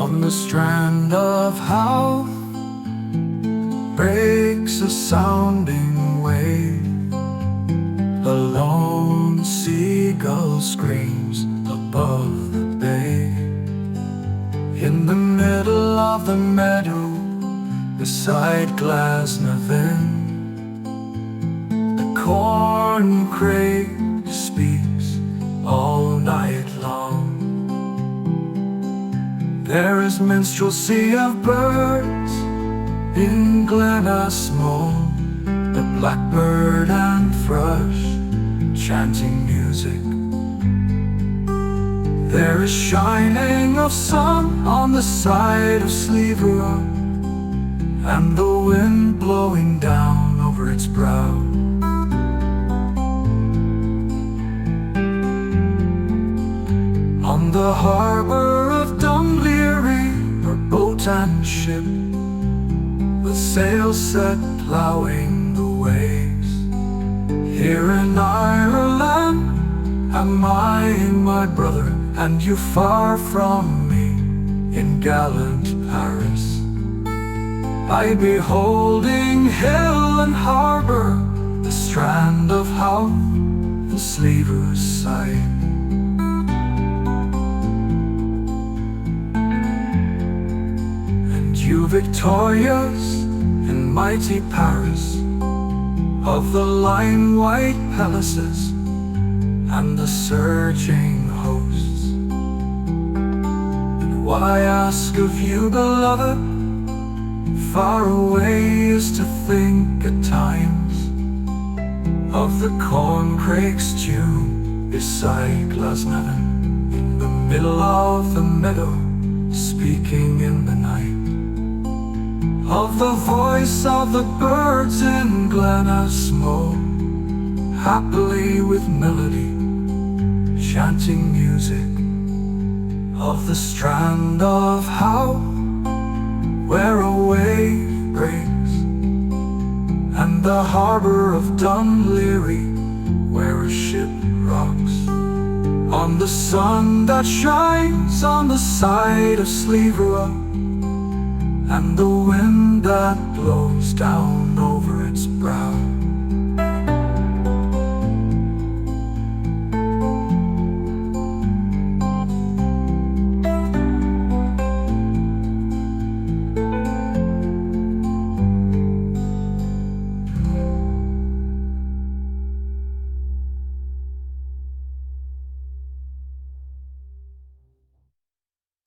On the Strand of Howth breaks a sounding wave. A lone seagull screams above the bay. In the middle of the meadow, beside Glasnevin, the corncrake speaks all night long. There is minstrelsy of birds in Glenasmole, the blackbird and thrush chanting music. There is shining of sun on the side of Slieverock, and the wind blowing down over its brow. On the harbour of Dunleary, her boat and ship, with sails set ploughing the waves. Here in Ireland am I, my brother, and you far from me in gallant Paris. I beholding hill and harbour, the Strand of Howth and Sliever's side. And you victorious in mighty Paris, of the line-white palaces and the surging hosts. And why ask of you, beloved? Far away is to think at times of the corncrake's tune beside Glasnevin, in the middle of the meadow, speaking in the night. Of the voice of the birds in Glenasmole, happily with melody, chanting music. Of the Strand of Howth, where a wave breaks, and the harbour of Dunleary, where a ship rocks. On the sun that shines on the side of Slieverock, and the wind that blows down over its brow.